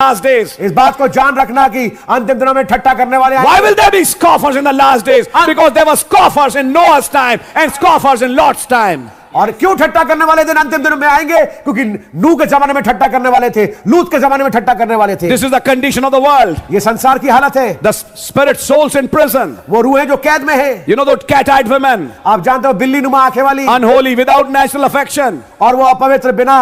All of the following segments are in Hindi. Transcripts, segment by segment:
last days. इस बात को जान रखना कि अंतिम दिनों में ठट्ठा करने वाले Why will there be scoffers in the last days? Because there were scoffers in Noah's time and scoffers in Lot's time. और क्यों ठट्ठा करने वाले दिन अंतिम दिनों में आएंगे? क्योंकि नूह के जमाने में ठट्ठा करने वाले थे, लूत के जमाने में ठट्ठा करने वाले थे. This is the condition of the world. ये संसार की हालत है. The spirit souls in prison. वो रूहें जो कैद में है. You know those cat-eyed women. आप जानते हो बिल्ली नुमा आंखें वाली. Unholy, without natural affection. और वो अपवित्र बिना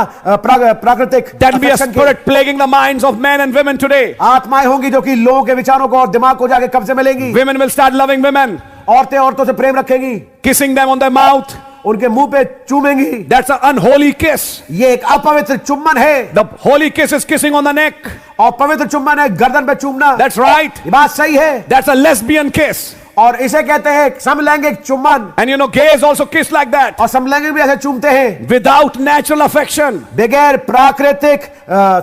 प्राकृतिक. That will be a spirit plaguing the minds of men and women today. आत्माएं होंगी जो कि लोगों के विचारों को और दिमाग को जाके कब्जे में लेंगी. Women will start loving women. औरतें औरतों से प्रेम रखेंगी. Kissing them on their mouth. उनके मुंह पे चूमेंगी. That's an unholy kiss. ये एक अपवित्र चुम्बन है. The holy kiss is kissing on the neck. और पवित्र चुम्बन है गर्दन पे चूमना. That's right. ये बात सही है. That's a lesbian kiss. और इसे कहते हैं समलैंगिक चुम्बन. And you know gays also kiss like that. और समलैंगिक भी ऐसे चूमते हैं. Without natural affection. बगैर प्राकृतिक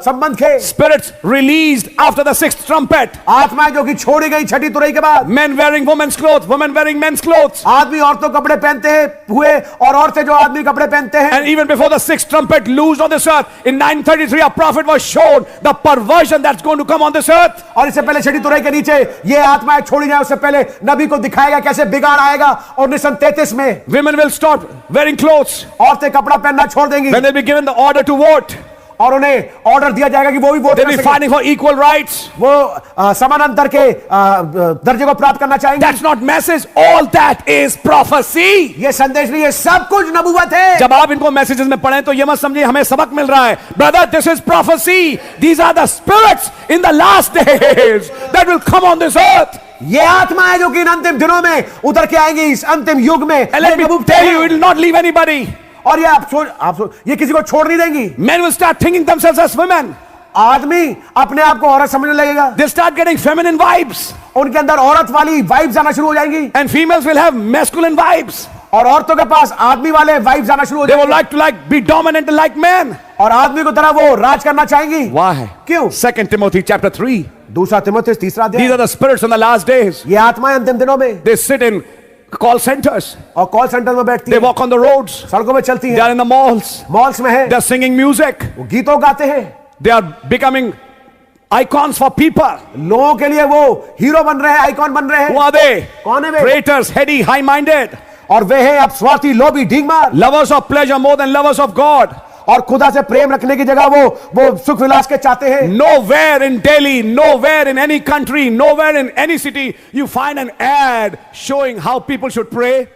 संबंध के. Spirits released after the sixth trumpet. आत्माएं जो कि छोड़ी गई छठी तुरई के बाद. Men wearing women's clothes, women wearing men's clothes. आदमी औरतों कपड़े पहनते हैं हुए और औरतें जो आदमी कपड़े पहनते हैं. And even before the sixth trumpet loosed on this earth, in 933 a prophet was shown the perversion that's going to come on this earth. और इससे पहले छठी तुरई के नीचे ये आत्माएं छोड़ी जाए उससे पहले नबी को दिखाएगा कैसे बिगाड़ आएगा. और 1933 में women will stop wearing clothes. औरतें कपड़ा पहनना छोड़ देंगी. When they'll be given the order to vote. और उन्हें ऑर्डर दिया जाएगा कि वो भी vote They'll be fighting for equal rights. वो समानांतर के दर्जे को प्राप्त करना चाहेंगे. That's not message. All that is prophecy. ये संदेश नहीं है, सब कुछ नबूवत है. जब आप इनको मैसेजेस में पढ़ें तो ये मत समझिए हमें सबक मिल रहा है. Brother, this is prophecy. These are the spirits in the last days that will come on this earth. ये आत्मा है जो कि इन अंतिम दिनों में उतर के आएंगी इस अंतिम युग में. And let me tell you, it will not leave anybody. और ये आप ये किसी को छोड़ नहीं देंगी. Men will start thinking themselves as women. आदमी अपने आप को औरत समझने लगेगा. They'll start getting feminine vibes. उनके अंदर औरत वाली वाइब्स आना शुरू हो जाएंगी. And females will have masculine vibes. और औरतों के पास आदमी वाले वाइब्स आना शुरू हो They जाएंगे. will like to be dominant like men. और आदमी को तरह वो राज करना चाहेंगी. Why? क्यों? 2 Timothy chapter 3. दूसरा तिमोथेयुस तीसरा अध्याय. These are the spirits in the last days. ये आत्माएं अंतिम दिनों में. They sit in call centers. और कॉल सेंटर में बैठती They हैं. walk on the roads. सड़कों में चलती They हैं. are in the malls. Malls में है. They are singing music. वो गीतों गाते हैं. They are becoming icons for people. लोगों के लिए वो हीरो बन रहे हैं, आइकॉन बन रहे Who हैं. are they? कौन है वे? Traitors, heady, high-minded. और वे हैं अब स्वार्थी, लोभी, ढींगमार. Lovers of pleasure more than lovers of God. और खुदा से प्रेम रखने की जगह वो सुख विलास के चाहते हैं. Nowhere in Delhi, nowhere in any country, nowhere in any city you find an ad showing how people should pray.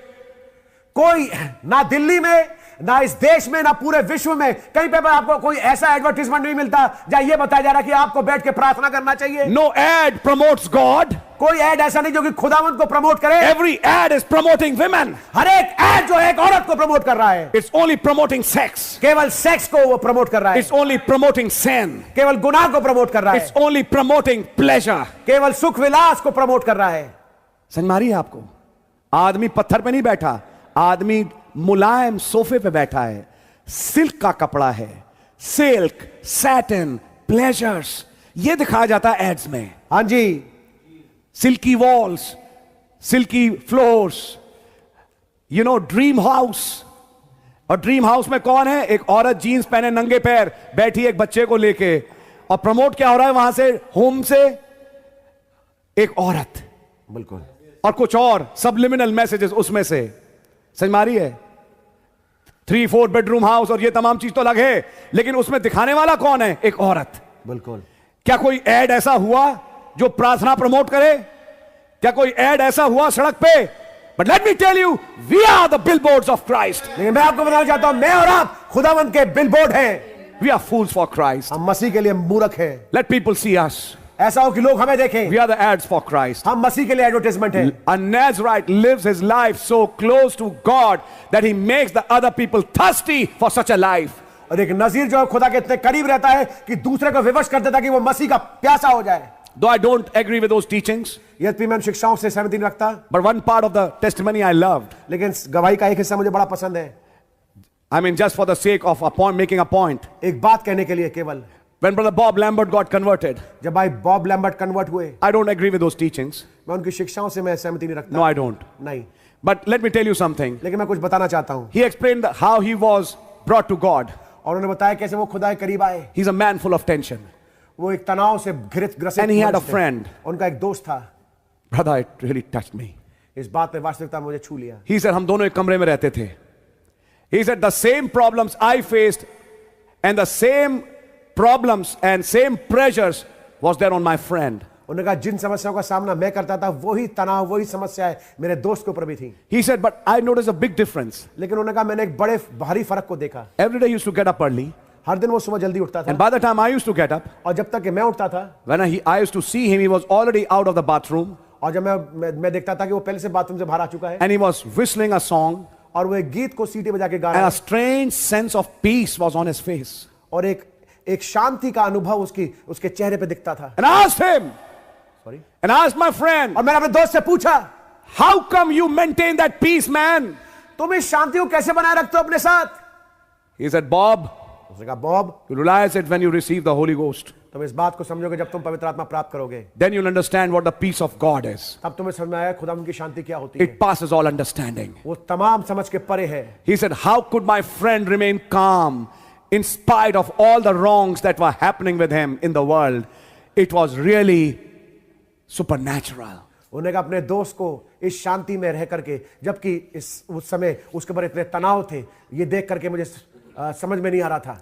कोई ना दिल्ली में, ना इस देश में, ना पूरे विश्व में कहीं पे आपको कोई ऐसा एडवर्टाइजमेंट नहीं मिलता जहां ये बताया जा रहा है कि आपको बैठ के प्रार्थना करना चाहिए. No ad promotes God. कोई एड ऐसा नहीं जो कि खुदावंत को प्रमोट करे. Every ad is promoting women. हर एक एड जो है एक औरत को प्रमोट कर रहा है. It's only promoting sex. केवल सेक्स को वो प्रमोट कर रहा है. It's only promoting sin. केवल गुनाह को प्रमोट कर रहा है. It's only promoting pleasure. केवल सुख विलास को प्रमोट कर रहा है. समझ मारी है आपको? आदमी पत्थर पे नहीं बैठा, आदमी मुलायम सोफे पे बैठा है. सिल्क का कपड़ा है. सिल्क, सैटिन, प्लेजर्स, ये दिखाया जाता है एड्स में. हाँ जी. Silky walls, silky floors, you know dream house. और ड्रीम हाउस में कौन है? एक औरत जीन्स पहने नंगे पैर बैठी एक बच्चे को लेके. और प्रमोट क्या हो रहा है वहां से? होम से एक औरत. बिल्कुल. और कुछ और सबलिमिनल मैसेजेस उसमें से. समझ मारी है? 3-4 बेडरूम हाउस और ये तमाम चीज तो अलग है, लेकिन उसमें दिखाने वाला कौन है? एक औरत. बिल्कुल. क्या कोई एड ऐसा हुआ जो प्रार्थना प्रमोट करे? क्या कोई एड ऐसा हुआ सड़क पे? But let me tell you, we are the billboards of Christ. लेकिन मैं आपको बताना चाहता हूं, मैं और आप खुदावंत के बिलबोर्ड हैं. We are fools for Christ. हम मसीह के लिए मूर्ख हैं. Let people see us. ऐसा हो कि लोग हमें देखें. We are the ads for Christ. हम मसीह के लिए एडवर्टाइजमेंट है. A Nazarite lives his life so close to God that he makes the other people thirsty for such a life. और एक नजीर जो खुदा के इतने करीब रहता है कि दूसरे को विवश कर देता है कि वो मसीह का प्यासा हो जाए. Though I don't agree with those teachings, यद्यपि मैं शिक्षाओं से सहमति नहीं रखता, but one part of the testimony I loved. लेकिन गवाही का एक हिस्सा मुझे बड़ा पसंद है. I mean, just for the sake of a point, making a point. एक बात कहने के लिए केवल. When Brother Bob Lambert got converted, जब भाई बॉब लैम्बर्ट कन्वर्ट हुए, I don't agree with those teachings. मैं उनकी शिक्षाओं से मैं सहमति नहीं रखता. No, I don't. नहीं. But let me tell you something. लेकिन मैं कुछ बताना चाहता हूं. He explained how he was brought to God. और उन्होंने बताया कैसे वो खुदा के करीब आए. He's a man full of tension. वो एक तनाव से ग्रसित And he had a मनुष्य थे। friend. उनका एक दोस्त था। Brother, it really touched me. इस बात में वास्तविकता मुझे छू लिया। He said, हम दोनों एक कमरे में रहते थे. He said, the same problems I faced and the same problems and same pressures was there on my friend. उन्होंने कहा जिन समस्याओं का सामना मैं करता था वही तनाव वही समस्याएं मेरे दोस्त के ऊपर भी थी। He said, but I noticed a big difference. लेकिन उन्होंने कहा मैंने एक बड़े भारी फर्क को देखा। Every day I used to get up early. हर दिन वो सुबह जल्दी उठता था And by the time I used to get up, और जब तक कि मैं उठता था when I used to see him, he was already out of the bathroom और जब मैं देखता था कि वो पहले से बाथरूम से बाहर आ चुका है and he was whistling a song और वो एक गीत को सीटी बजा के गा and रहा a है strange sense of peace was on his face. और एक शांति का अनुभव उसके चेहरे पे दिखता था। And I asked him, sorry and I asked my friend, और मैंने अपने दोस्त से पूछा how come you maintain that peace, man? तुम इस शांति को कैसे बनाए रखते हो अपने साथ? He said, Bob, उसने कहा Bob you realize it when you receive the Holy Ghost. तुम इस बात को समझोगे जब तुम पवित्र आत्मा प्राप्त करोगे Then you'll understand what the peace of God is. तब तुम्हें समझ में आएगा खुदा की शांति क्या होती है। It passes all understanding. वो तमाम समझ के परे है। He said, how could my friend remain calm in spite of all the wrongs that were happening with him in the world? It was really supernatural. उन्होंने कहा अपने दोस्त को इस शांति में रह करके जबकि उस समय उसके ऊपर इतने तनाव थे ये देख करके मुझे समझ में नहीं आ रहा था।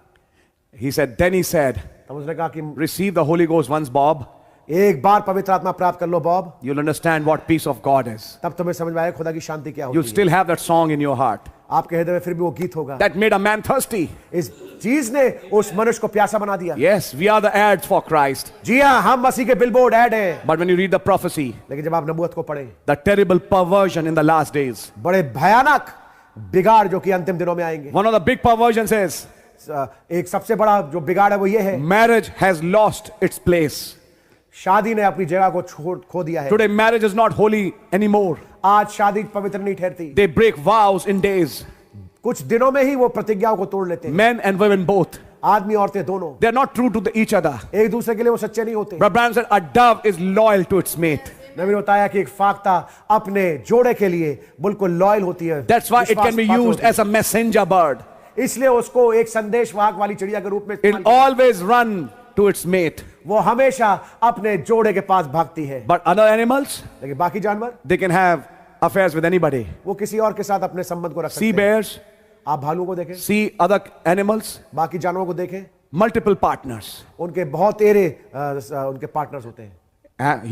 He said, then he said, तब उसने कहा कि receive the Holy Ghost once, Bob. एक बार पवित्र आत्मा प्राप्त कर लो Bob You'll understand what peace of God is. तब तुम्हें समझ में आएगा खुदा की शांति क्या You'll होती है। still have that song in your heart. आपके हृदय में फिर भी वो गीत होगा। That made a man thirsty. इस चीज ने उस मनुष्य को प्यासा बना दिया। Yes, we are the ads for Christ. जी हाँ हम मसीह के बिलबोर्ड ऐड हैं। But when you read the prophecy, लेकिन जब आप नबूवत को पढ़े the terrible perversion in the last days, बड़े भयानक बिगाड़ जो कि अंतिम दिनों में आएंगे। one of the big perversions is एक सबसे बड़ा जो बिगाड़ है वो ये है marriage has lost its place. शादी ने अपनी जगह को खो दिया है। Today, marriage is not holy anymore. आज शादी पवित्र नहीं ठहरती। They break vows in days. कुछ दिनों में ही वो प्रतिज्ञाओं को तोड़ लेते हैं। Men and women both. आदमी औरतें दोनों They're not true to each other. एक दूसरे के लिए वो सच्चे नहीं होते। Brother Branham said, a dove is loyal to its mate. नबी ने बताया कि एक फाख्ता अपने जोड़े के लिए बिल्कुल लॉयल होती है। That's why it can be used as a messenger bird. इसलिए उसको एक संदेशवाहक वाली चिड़िया के रूप में It'll always run to its mate. वो हमेशा अपने जोड़े के पास भागती है। But other animals, लेकिन बाकी जानवर they can have affairs with anybody. वो किसी और के साथ अपने संबंध को रख सकते Sea हैं। bears, आप भालू को देखें, see other animals, बाकी जानवरों को देखें, multiple partners. उनके बहुत तेरे उनके पार्टनर्स होते हैं।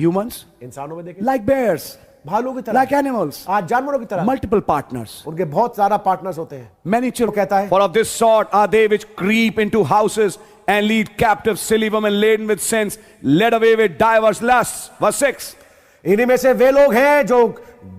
Humans, इंसानों में देखें like bears, भालू की तरह, like animals, आज जानवरों की तरह multiple partners. उनके बहुत सारा पार्टनर्स होते हैं। Many children, कहता है, for of this sort are they which creep into houses and lead captive silly women laden with sins, led away with divers lusts. Verse 6. इन्हीं में से वे लोग हैं जो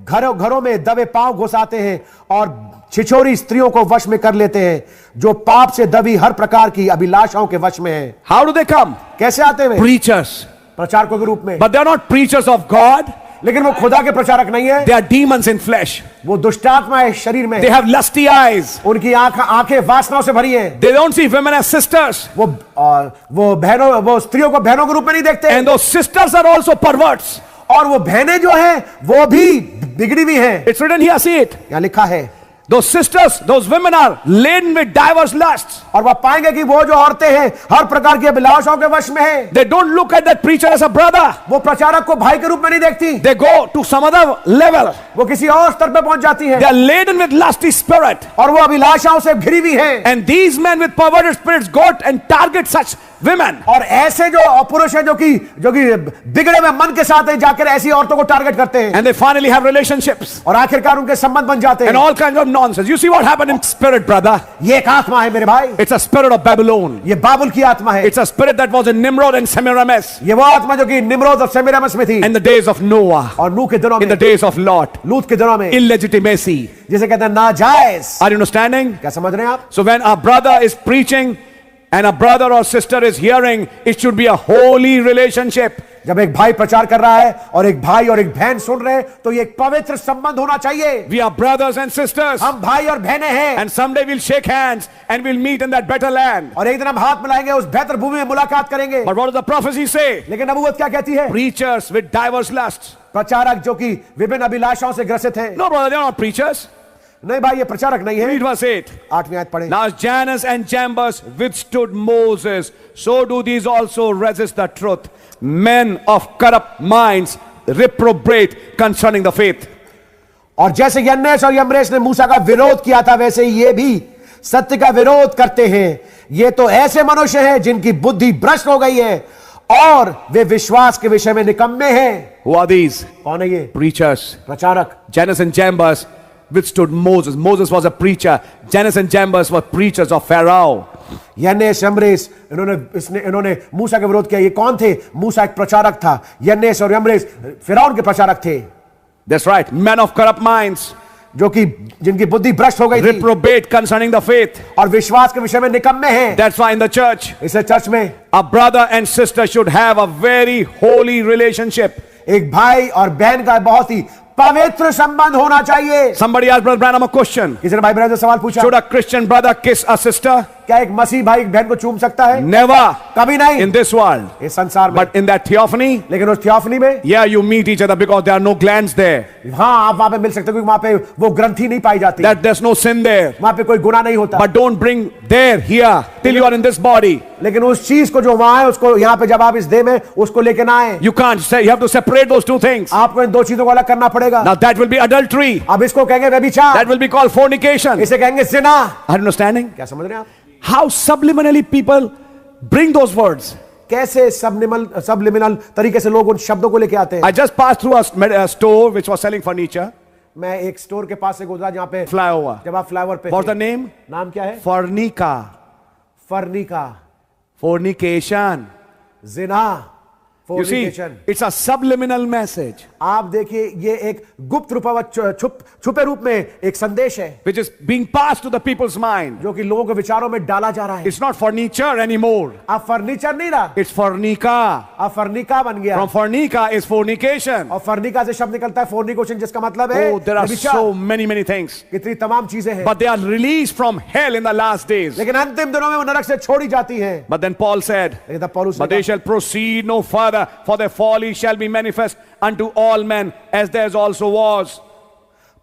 घरों में दबे पांव घुसाते हैं और छिछोरी स्त्रियों को वश में कर लेते हैं जो पाप से दबी हर प्रकार की अभिलाषाओं के वश में हैं। How do they come? कैसे आते हैं? Preachers. प्रचारकों के रूप में। But they are not preachers of God. लेकिन वो खुदा के प्रचारक नहीं है। They are demons in flesh. वो दुष्टात्मा है शरीर में। They have lusty eyes. उनकी आंखें वासनाओं से भरी हैं। They don't see women as sisters. वो बहनों वो स्त्रियों को बहनों के रूप में नहीं देखते। And those sisters are also perverts. और वो बहनें जो हैं वो भी बिगड़ी हुई हैं। It's written here, see it. यहाँ लिखा है Those sisters, those women are laden with diverse lusts. और वह पाएंगे कि वो जो औरतें हैं हर प्रकार की अभिलाषाओं के वश में हैं। They don't look at that preacher as a brother. वो प्रचारक को भाई के रूप में नहीं देखती। They go to some other level. वो किसी और स्तर पे पहुंच जाती हैं। They are laden with lusty spirit. और वो अभिलाषाओं से घिरी हुई हैं। And these men with perverted spirits go and target such women. और ऐसे जो पुरुष हैं जो कि बिगड़े हुए मन के साथ जाकर ऐसी औरतों को टारगेट करते हैं। And they finally have relationships. और आखिरकार उनके संबंध बन जाते हैं। And all kinds of nonsense. You see what happened in spirit, brother? ये एक आत्मा है मेरे भाई। It's a spirit of Babylon. ये बाबुल की आत्मा है। It's a spirit that was in Nimrod and Semiramis. ये वो आत्मा जो कि निम्रोद और सेमिरामिस में थी। In the days of Noah. और नूह के दिनों In में। the days of Lot. लूत के दिनों में। Illegitimacy. जिसे कहते हैं नाजायज। Are you understanding? क्या समझ रहे हैं आप? So when our brother is preaching and a brother or sister is hearing, it should be a holy relationship. जब एक भाई प्रचार कर रहा है और एक भाई और एक बहन सुन रहे हैं तो ये एक पवित्र संबंध होना चाहिए। We are brothers and sisters. हम भाई और बहनें हैं। And someday we'll shake hands and we'll meet in that better land. और एक दिन हम हाथ मिलाएंगे उस बेहतर भूमि में मुलाकात करेंगे। But what does the prophecy say? लेकिन नबूवत क्या कहती है? Preachers with diverse lusts. प्रचारक जो कि विभिन्न अभिलाषाओं से ग्रसित हैं। No, brother, they're not preachers. नहीं भाई, ये प्रचारक नहीं है। Read verse 8. 8वीं आयत पढ़ें। Now Jannes and Jambres withstood Moses, so do these also resist the truth. Men of corrupt minds reprobate concerning the faith. और जैसे यन्नेस और यम्रेस ने मूसा का विरोध किया था, वैसे ही ये भी सत्य का विरोध करते हैं। ये तो ऐसे मनुष्य हैं जिनकी बुद्धि भ्रष्ट हो गई है और वे विश्वास के विषय में निकम्मे हैं। Who are these? कौन है ये? Preachers. प्रचारक। Jannes and Jambres withstood Moses. Moses was a preacher. Jannes and Jambres were preachers of Pharaoh. यन्नेस यम्रेस इन्होंने मूसा का विरोध किया। ये कौन थे? मूसा एक प्रचारक था। यन्नेस और यम्रेस फिरौन के प्रचारक थे। That's right. Men of corrupt minds. जो कि जिनकी बुद्धि भ्रष्ट हो गई थी reprobate concerning the faith. और विश्वास के विषय में निकम्मे हैं। That's why in the church, इसे चर्च में a brother and sister should have a very holy relationship. एक भाई और बहन का बहुत ही पवित्र संबंध होना चाहिए। Somebody asked Brother Branham a question. किसी ने भाई ब्रदर से सवाल पूछा, Should a Christian brother kiss a sister? क्या एक मसीह भाई एक बहन को चूम सकता है? Never. कभी नहीं In this world. इस संसार में। But in that theophany, लेकिन उस थियोफनी में yeah, you meet each other because there are no glands there. हाँ, आप वहां पे मिल सकते हो क्योंकि वहां पे वो ग्रंथि नहीं पाई जाती। That there's no sin there. वहां पे कोई गुनाह नहीं होता। But don't bring there here till you are in this body. लेकिन उस चीज को जो वहां है उसको यहाँ पे जब आप इस देह में उसको लेके ना आए। You can't say, you have to separate those two things. आपको इन दो चीजों को अलग करना पड़ेगा। Now that will be adultery. अब इसको कहेंगे व्यभिचार। That will be called fornication. इसे कहेंगे जिना। Are you understanding? क्या समझ रहे हैं आप? How subliminally people bring those words. कैसे सबलिमिनल तरीके से लोग उन शब्दों को लेके आते हैं। I just passed through a store which was selling furniture. मैं एक स्टोर के पास से गुजरा जहाँ पे Flyover. जब आप फ्लाईओवर पे What's थे। the name? नाम क्या है? Fornica. Farnika. Fornication. Jinnah. You see, Fornication। it's a subliminal message आप देखिए ये एक गुप्त रूपावत छुपे रूप में एक संदेश है which is being passed to the people's mind. जो कि लोगों के विचारों में डाला जा रहा है। It's not furniture anymore. अब फर्नीचर नहीं रहा, It's fornica. अब फर्निका बन गया। From fornica is fornication. और फर्निका से शब्द निकलता है फोर्निकेशन, जिसका मतलब है Oh, there are व्यभिचार। so many things. कितनी तमाम चीजें हैं। But they are released from hell in the last days. लेकिन अंतिम दिनों में वो नरक से छोड़ी जाती है। But then Paul said, लेकिन तब पौलुस ने but they कहा, shall proceed no further, for their folly shall be manifest unto all men, as theirs also was.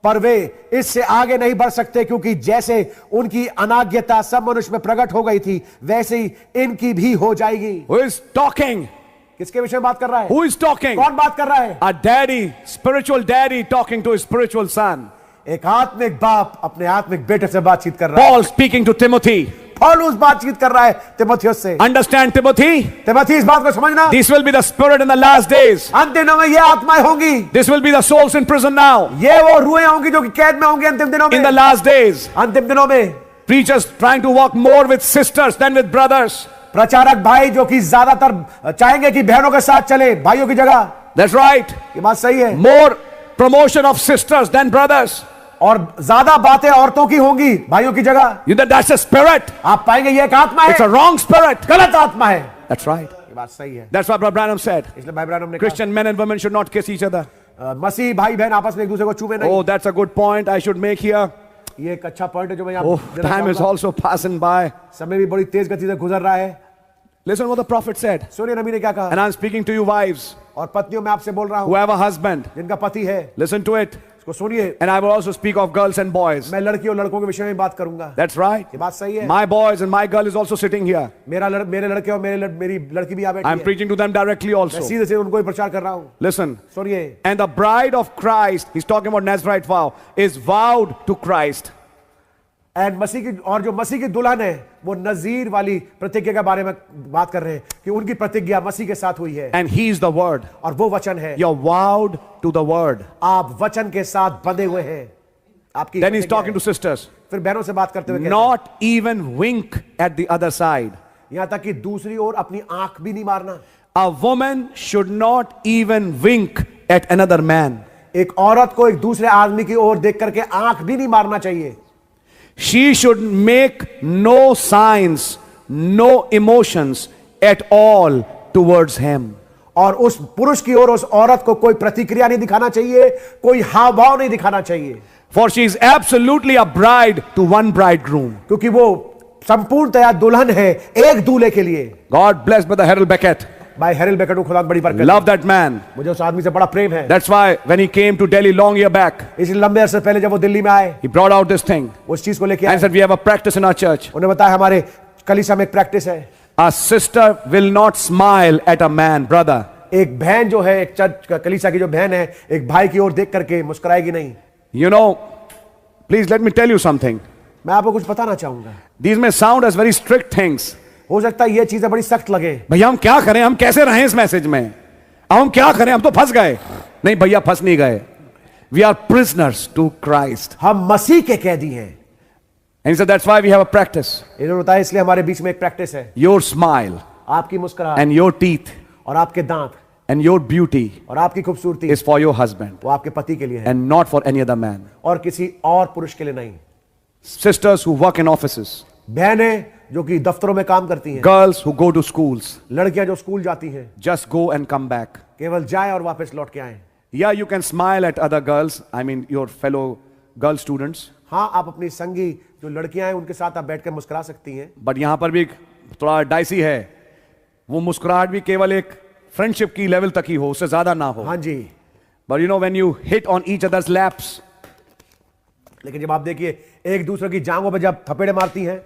पर वे इससे आगे नहीं बढ़ सकते क्योंकि जैसे उनकी अनाज्ञता सब मनुष्य में प्रकट हो गई थी वैसे ही इनकी भी हो जाएगी। Who is talking? किसके विषय में बात कर रहा है? Who is talking? कौन बात कर रहा है? A daddy, spiritual daddy talking to his spiritual son. एक आत्मिक बाप अपने आत्मिक बेटे से बातचीत कर रहा है। Paul speaking to Timothy. पौलुस बातचीत कर रहा है तिमोथियुस से। Understand, Timothy? तिमोथी इस बात को समझना, This will be the spirit in the last days. अंतिम दिनों में ये आत्माएं होंगी, This will be the souls in prison now. ये वो रूहें होंगी जो कि कैद में होंगी अंतिम दिनों In the में। last days, अंतिम दिनों में preachers trying to walk more with sisters than with brothers. प्रचारक भाई जो कि ज्यादातर चाहेंगे कि बहनों के साथ चले भाइयों की जगह। That's right. ये बात सही है। More promotion of sisters than brothers. और ज्यादा बातें औरतों की होंगी भाइयों की जगह। That's a spirit. आप पाएंगे ये एक आत्मा It's a है, wrong spirit. गलत आत्मा है। That's right. ये बात सही है। That's what Brother Branham said. इसलिए भाई ब्रायनम ने Christian men and women should not kiss each other. कहा, मसीह भाई बहन आपस में एक दूसरे को चूमे नहीं। Oh, that's a good point I should make here. ये एक अच्छा पॉइंट है जो मैं यहाँ Oh, देना time is चाहूंगा। also passing by. समय भी बड़ी तेज गति से गुजर रहा है। Listen what the prophet said. सुनिए नबी ने क्या कहा। And I'm speaking to you wives और पत्नियों में आपसे बोल रहा who हूँ have a husband. जिनका पति है, Listen to it. इसको सुनिए। And I will also speak of girls and boys. मैं लड़की और लड़कों के विषय में बात करूंगा। That's right. ये बात सही है। My boys and my girl is also sitting here. मेरे लड़के और मेरी लड़की भी यहाँ बैठी I'm है। preaching to them directly मैं also. सीधे से उनको ही प्रचार कर रहा हूँ। Listen. सुनिए, And the bride of Christ, he's talking about Nazarite vow, is vowed to Christ. And मसीह की और जो मसीह की दुल्हन है वो नजीर वाली प्रतिज्ञा के बारे में बात कर रहे हैं कि उनकी प्रतिज्ञा मसीह के साथ हुई है And he is the word. और वो वचन है। You're vowed to the word. आप वचन के साथ बंधे हुए हैं। आपकी Then he's प्रतिज्ञा talking है। to sisters. फिर बहनों से बात करते हुए कहते हैं, Not even wink at the other side. यहां तक कि दूसरी ओर अपनी आंख भी नहीं मारना। A woman should not even wink at another man. एक औरत को एक दूसरे आदमी की ओर देख करके आंख भी नहीं मारना चाहिए। She should make no signs, no emotions at all towards him. और उस पुरुष की ओर उस औरत को कोई प्रतिक्रिया नहीं दिखाना चाहिए, कोई हाव भाव नहीं दिखाना चाहिए। For she is absolutely a bride to one bridegroom. क्योंकि वो संपूर्णतया दुल्हन है एक दूल्हे के लिए। God bless Brother Harold Beckett. भाई हैरिल बेकर को खुदा बड़ी बरकत। Love that man. मुझे उस आदमी से बड़ा प्रेम है। That's why when he came to Delhi long year back, इसलिए लंबे अरसे पहले जब वो दिल्ली में आए, he brought out this thing उस चीज को लेके and आए। said, we have a practice in our church. उन्हें बताया हमारे कलीसिया में एक प्रैक्टिस है। A sister will not smile at a man, brother. एक बहन जो है, एक चर्च कलीसिया की जो बहन है, एक भाई की ओर देख करके मुस्कुराएगी नहीं। You know, please let me tell you something. मैं आपको कुछ बताना चाहूंगा। These may sound as very strict things. हो सकता है ये चीजें बड़ी सख्त लगे। भैया हम क्या करें, हम कैसे रहें इस मैसेज में, अब हम क्या करें, हम तो फंस गए। नहीं भैया, फंस नहीं गए। We are prisoners to Christ. हम मसीह के कैदी हैं। And he said, that's why we have a practice. इन्होंने बताया इसलिए हमारे बीच में एक प्रैक्टिस है। Your smile आपकी मुस्कुराहट and your teeth और आपके दांत and your beauty और आपकी खूबसूरती is for your husband वो आपके पति के लिए है and not for any other man. और किसी और पुरुष के लिए नहीं। Sisters who work in offices, बहनें जो कि दफ्तरों में काम करती हैं, girls who go to schools, लड़कियां जो स्कूल जाती हैं, just go and come back. केवल जाएं और वापस लौट के आएं। Yeah, you can smile at other girls, I mean your fellow girl students, हाँ, आप अपनी संगी जो लड़कियां हैं उनके साथ आप बैठकर मुस्कुरा सकती हैं। but यहां पर भी थोड़ा डाइसी है। वो मुस्कुराहट भी केवल एक फ्रेंडशिप की लेवल तक ही हो, उससे ज्यादा ना हो। हाँ जी। But you know, when you hit on each other's laps, लेकिन जब आप देखिए एक दूसरे की जांघों पर जब थपेड़े मारती हैं,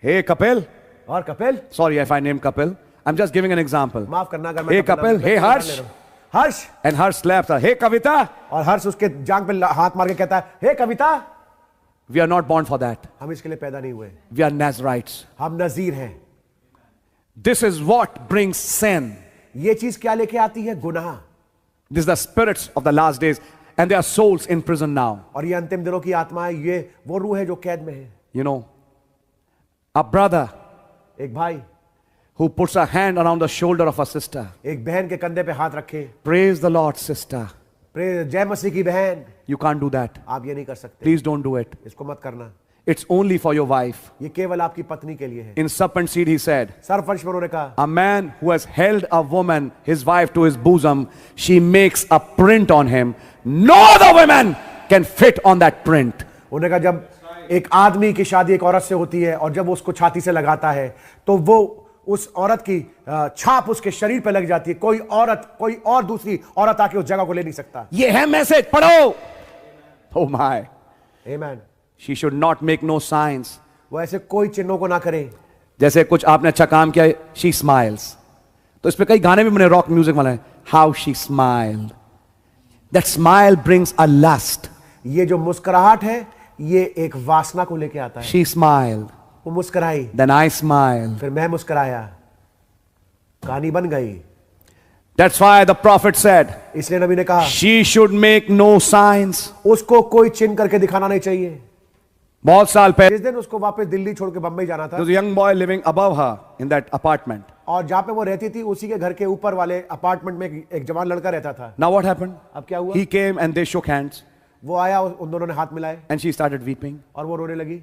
hey Kapil, और Kapil, sorry if I named Kapil, I'm just giving an example. माफ करना अगर मैं Hey कपिल Kapil, नाम hey ले Harsh, रहा हूं। हर्ष, and Harsh slaps her. Hey Kavita, और हर्ष उसके जांघ पे हाथ मार के कहता है, हे कविता, we are not born for that. हम इसके लिए पैदा नहीं हुए, We are Nazarites. हम नजीर हैं। This is what brings sin. ये चीज क्या लेके आती है? गुनाह। This is the spirits of the last days, and their souls in prison now. और ये अंतिम दिनों की आत्मा है, ये वो रूह है जो कैद में है। You know, a brother एक भाई who puts a hand around the shoulder of a sister. एक बहन के कंधे पे हाथ रखे, Praise the Lord, sister. जय मसीह की बहन, You can't do that. आप ये नहीं कर सकते, Please don't do it. इसको मत करना। It's only for your wife. ये केवल आपकी पत्नी के लिए है। In Serpent Seed, he said, सरफर्श में उन्होंने कहा, a man who has held a woman, his wife, to his bosom, she makes a print on him. No other woman can fit on that print. उन्होंने कहा जब एक आदमी की शादी एक औरत से होती है और जब वो उसको छाती से लगाता है तो वो उस औरत की छाप उसके शरीर पे लग जाती है। कोई औरत, कोई और दूसरी औरत आके उस जगह को ले नहीं सकता। ये है मैसेज, पढ़ो। Oh my. Amen. She should not make no signs. वो ऐसे कोई चिन्हों को ना करे। जैसे कुछ आपने अच्छा काम किया, she smiles. तो इस पे कई गाने भी बने रॉक म्यूजिक वाले, how she smiled. That smile brings a lust. ये जो मुस्कुराहट है ये एक वासना को लेके आता है। She smiled. वो मुस्कुराई, Then I smiled. फिर मैं मुस्कुराया, कहानी बन गई। That's why the prophet said, इसलिए नबी ने कहा she should make no signs. उसको कोई चिन्ह करके दिखाना नहीं चाहिए। बहुत साल पहले, जिस दिन उसको वापस दिल्ली छोड़ के बम्बई जाना था, there was a young boy living above her in that apartment. और जहां पे वो रहती थी उसी के घर के ऊपर वाले अपार्टमेंट में एक जवान लड़का रहता था। Now what happened? अब क्या हुआ? He came and they shook hands वो आया, उन दोनों ने हाथ मिलाए and she started weeping. और वो रोने लगी।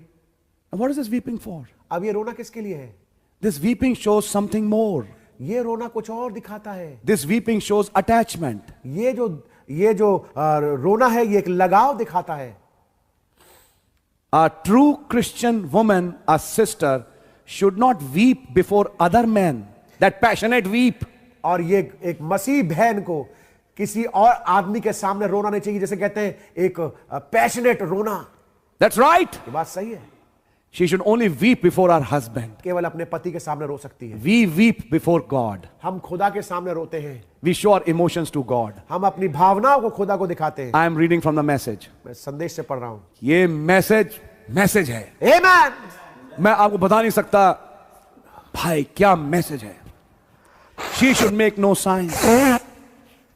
And what is this weeping for? अब ये रोना किसके लिए है? This weeping shows something more. ये रोना कुछ और दिखाता है। This weeping shows attachment. ये जो रोना है ये एक लगाव दिखाता है। A true Christian woman, a sister, should not weep before other men. That passionate weep. और ये एक मसीह बहन को किसी और आदमी के सामने रोना नहीं चाहिए, जैसे कहते हैं एक पैशनेट रोना। That's right. ये बात सही है। She should only weep before her husband. केवल अपने पति के सामने रो सकती है। We weep before God. हम खुदा के सामने रोते हैं। We show our emotions to God. हम अपनी भावनाओं को खुदा को दिखाते हैं। I am reading from the message. मैं संदेश से पढ़ रहा हूं। ये मैसेज है। आमेन। मैं आपको बता नहीं सकता भाई क्या मैसेज है। She should make no signs.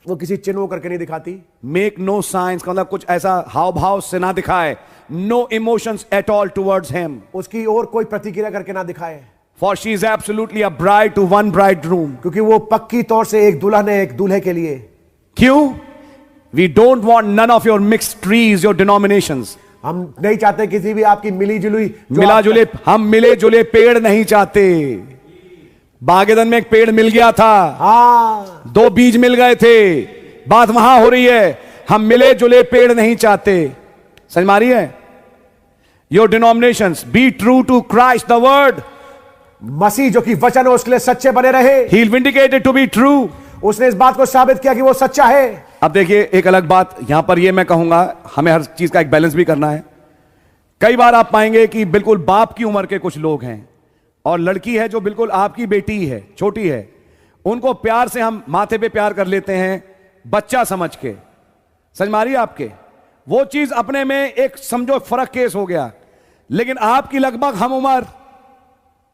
वो किसी चिन्हों करके नहीं दिखाती। Make no signs का मतलब कुछ ऐसा हाव भाव से ना दिखाए। No emotions at all towards him. उसकी और कोई प्रतिक्रिया करके ना दिखाए। For she is absolutely a bride to one bridegroom. क्योंकि वो पक्की तौर से एक दुल्हन है एक दूल्हे के लिए। क्यों? We don't want none of your mixed trees, your denominations. हम नहीं चाहते किसी भी आपकी मिली जुली हम मिले जुले पेड़ नहीं चाहते। बागेदन में एक पेड़ मिल गया था, हाँ, 2 बीज मिल गए थे, बात वहां हो रही है। हम मिले जुले पेड़ नहीं चाहते। समझ मारी है? Your denominations, be true to Christ the word. मसीह जो कि वचन है उसके लिए सच्चे बने रहे। He'll vindicate it to be true. उसने इस बात को साबित किया कि वो सच्चा है। अब देखिए एक अलग बात यहां पर ये मैं कहूंगा, हमें हर चीज का एक बैलेंस भी करना है। कई बार आप पाएंगे कि बिल्कुल बाप की उम्र के कुछ लोग हैं और लड़की है जो बिल्कुल आपकी बेटी है, छोटी है, उनको प्यार से हम माथे पे प्यार कर लेते हैं बच्चा समझ के। समझ मारिए आपके, वो चीज अपने में एक समझो फर्क केस हो गया। लेकिन आपकी लगभग हम उम्र,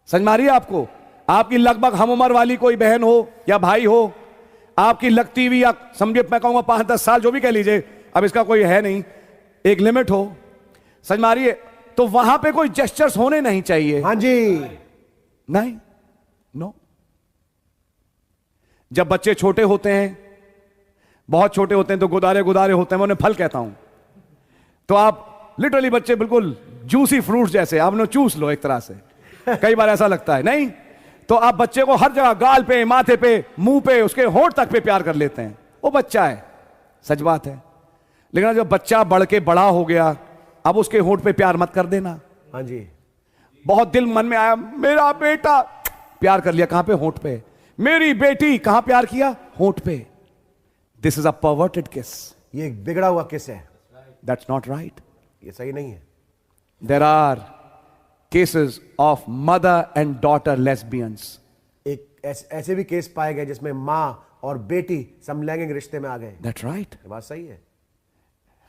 समझ मारिए आपको, आपकी लगभग हम उम्र वाली कोई बहन हो या भाई हो, आपकी लगती हुई या समझिए मैं कहूंगा 5-10 साल जो भी कह लीजिए, अब इसका कोई है नहीं, एक लिमिट हो, समझ मारिए, तो वहां पे कोई जेस्चर्स होने नहीं चाहिए। हाँ जी, नहीं, नो। जब बच्चे छोटे होते हैं, बहुत छोटे होते हैं, तो गुदारे गुदारे होते हैं, मैं उन्हें फल कहता हूं, तो आप लिटरली बच्चे बिल्कुल जूसी फ्रूट्स जैसे आप उन्हें चूस लो एक तरह से, कई बार ऐसा लगता है नहीं, तो आप बच्चे को हर जगह गाल पे, माथे पे, मुंह पे, उसके होंठ तक पे प्यार कर लेते हैं, वो बच्चा है, सच बात है। लेकिन जब बच्चा बढ़ के बड़ा हो गया, अब उसके होंठ पे प्यार मत कर देना। हाँ जी, बहुत दिल मन में आया मेरा बेटा, प्यार कर लिया, कहां पे? होंठ पे। मेरी बेटी, कहां प्यार किया? होंठ पे। दिस इज अ परवर्टेड किस। ये एक बिगड़ा हुआ किस है, दैट्स नॉट राइट। ये सही नहीं है। There are cases of mother and daughter lesbians. एक ऐसे भी केस पाए गए जिसमें मां और बेटी समलैंगिक रिश्ते में आ गए। That's right. ये बात सही है।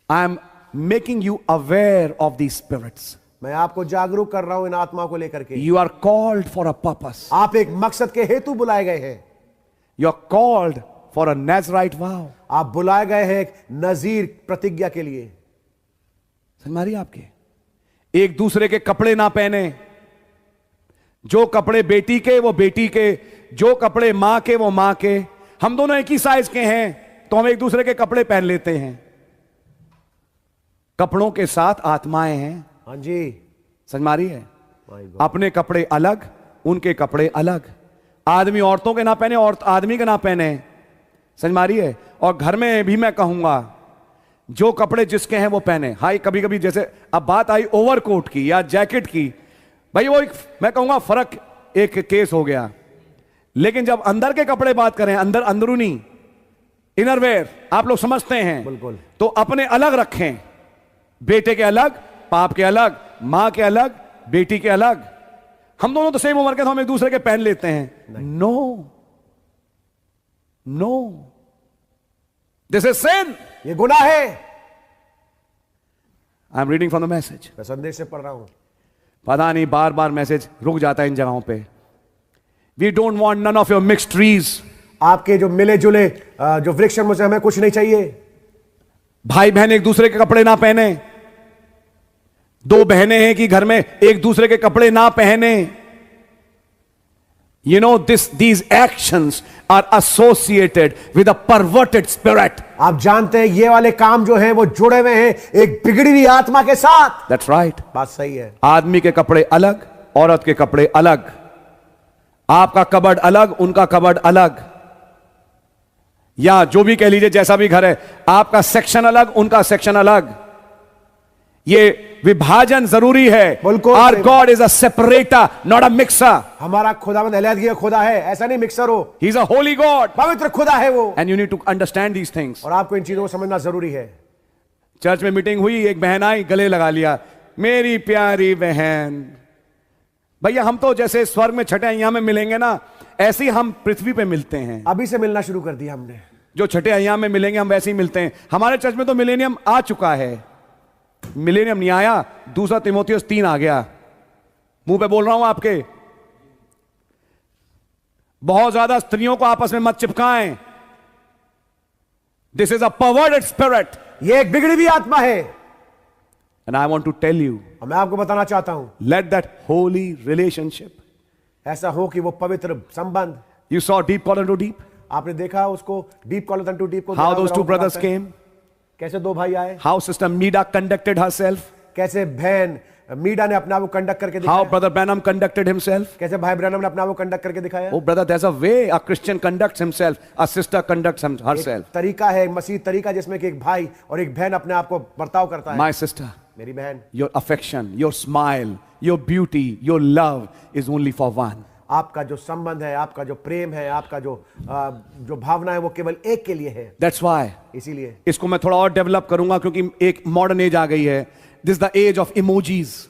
I am making you aware of the spirits. मैं आपको जागरूक कर रहा हूं इन आत्माओं को लेकर के। You are called for a purpose. आप एक मकसद के हेतु बुलाए गए हैं। You are called for a Nazirite vow. आप बुलाए गए हैं एक नजीर प्रतिज्ञा के लिए। समझ मारिए आपके, एक दूसरे के कपड़े ना पहने, जो कपड़े बेटी के वो बेटी के, जो कपड़े मां के वो मां के। हम दोनों एक ही साइज के हैं तो हम एक दूसरे के कपड़े पहन लेते हैं। कपड़ों के साथ आत्माएं हैं। हाँ जी, समझ मारिए, अपने कपड़े अलग, उनके कपड़े अलग। आदमी औरतों के ना पहने, औरत आदमी के ना पहने। समझ मारिए। और घर में भी मैं कहूंगा जो कपड़े जिसके हैं वो पहने। हाई कभी कभी जैसे अब बात आई ओवरकोट की या जैकेट की, भाई वो एक मैं कहूंगा फर्क एक केस हो गया। लेकिन जब अंदर के कपड़े बात करें, अंदर अंदरूनी इनरवेयर आप लोग समझते हैं, बिल्कुल, तो अपने अलग रखें। बेटे के अलग, बाप के अलग, मां के अलग, बेटी के अलग। हम दोनों तो सेम उम्र के, तो हम एक दूसरे के पहन लेते हैं। नो नो, दिस इज सिन। ये गुनाह है। I am reading from the message. मैं संदेश से पढ़ रहा हूं। पता नहीं बार बार मैसेज रुक जाता है इन जगहों पे। We don't want none of your mixed trees. आपके जो मिले जुले जो वृक्ष हैं, मुझे हमें कुछ नहीं चाहिए। भाई बहन एक दूसरे के कपड़े ना पहने। दो बहनें हैं कि घर में एक दूसरे के कपड़े ना पहने। You know these actions are associated with a perverted spirit. आप जानते हैं ये वाले काम जो हैं वो जुड़े हुए हैं एक बिगड़ी हुई आत्मा के साथ। That's right. बात सही है। आदमी के कपड़े अलग, औरत के कपड़े अलग। आपका कबर्ड अलग, उनका कबर्ड अलग, या जो भी कह लीजिए, जैसा भी घर है, आपका सेक्शन अलग, उनका सेक्शन अलग। ये विभाजन जरूरी है। बिल्कुल। Our God is a separator, not a mixer. हमारा खुदावंद अलग खुदा है, ऐसा नहीं मिक्सर हो। He's a holy God. पवित्र खुदा है वो। And you need to understand these things. और आपको इन चीजों को समझना जरूरी है। चर्च में मीटिंग हुई, एक बहन आई, गले लगा लिया, मेरी प्यारी बहन। भैया हम तो जैसे स्वर्ग में छठे अय्याम में मिलेंगे ना, ऐसे ही हम पृथ्वी पे मिलते हैं। अभी से मिलना शुरू कर दिया हमने। जो छठे अय्याम में मिलेंगे हम वैसे ही मिलते हैं। हमारे चर्च में तो मिलेनियम आ चुका है। मिलेनियम नहीं आया, दूसरा तीमुथियुस 3 आ गया। मुंह पे बोल रहा हूं आपके। बहुत ज्यादा स्त्रियों को आपस में मत चिपकाएं। This is a perverted spirit. ये एक बिगड़ी हुई आत्मा है। And I want to tell you, मैं आपको बताना चाहता हूं, लेट दैट होली रिलेशनशिप, ऐसा हो कि वो पवित्र संबंध। You saw deep collar to deep. आपने देखा उसको डीप कॉलर टू डीप को। How those two brothers came. कैसे दो भाई आए। How sister Meeda conducted herself. कैसे बहन मीडा ने अपना वो कंडक्ट करके दिखाया। How brother Branum conducted himself. कैसे भाई ब्रैनम ने अपना वो कंडक्ट करके दिखाया। Oh brother, there's a way a Christian conducts himself, a sister conducts herself. तरीका है, मसीह तरीका, जिसमें कि एक भाई और एक बहन अपने आप को बर्ताव करता है। My sister, मेरी बहन, your affection, your smile, your beauty, your love is only for one. आपका जो संबंध है, आपका जो प्रेम है, आपका जो भावना है, वो केवल एक के लिए है। That's why. इसीलिए इसको मैं थोड़ा और डेवलप करूंगा क्योंकि एक मॉडर्न एज आ गई है. This is the age of emojis.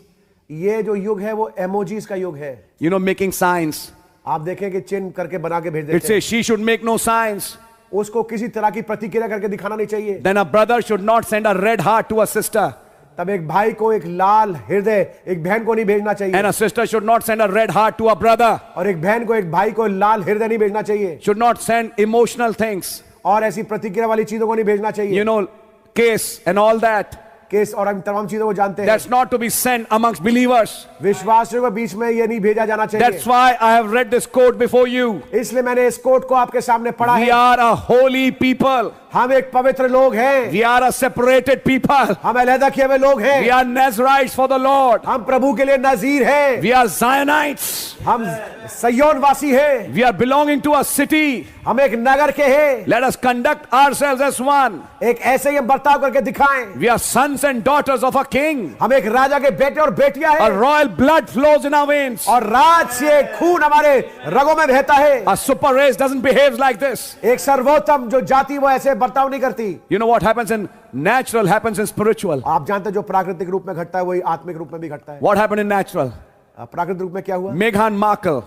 ये जो युग है वो एमोजीज का युग है। You know, making signs. आप देखें कि चिन्ह करके बना के भेज It देते हैं। says she should make no signs. उसको किसी तरह की प्रतिक्रिया करके दिखाना नहीं चाहिए। Then a brother should not send a red heart to a sister. तब एक भाई को एक लाल हृदय एक बहन को नहीं भेजना चाहिए। And a sister should not send a red heart to a brother. और एक बहन को एक भाई को लाल हृदय नहीं भेजना चाहिए। Should not send emotional things. और ऐसी प्रतिक्रिया वाली चीजों को नहीं भेजना चाहिए। You know, case and all that. Case और हम तमाम चीजों को जानते हैं। That's not to be sent amongst believers. विश्वासियों के बीच में ये नहीं भेजा जाना चाहिए। That's why I have read this quote before you. इसलिए मैंने इस कोट को आपके सामने पढ़ा We है। are a holy people. हम एक पवित्र लोग हैं। We are a separated people. हम अलग किए हुए लोग हैं। We are Nazarites for the Lord. हम प्रभु के लिए नजीर हैं। We are Zionites. हम सयोन वासी हैं। We are belonging to a city. हम एक नगर के हैं। Let us conduct ourselves as one. एक ऐसे ही हम बर्ताव करके दिखाएं। We are sons and daughters of a king. हम एक राजा के बेटे और बेटियां A हैं। royal blood flows in our veins. और राज से खून हमारे रगों में बहता है। A super race doesn't behave like this. एक सर्वोत्तम जो जाति वो ऐसे बर्ताव नहीं करती। You know what happens in natural happens in spiritual. आप जानते हैं जो प्राकृतिक रूप में घटता है वही आत्मिक रूप में भी घटता है। What happened in natural? प्राकृतिक रूप में क्या हुआ? Meghan Markle,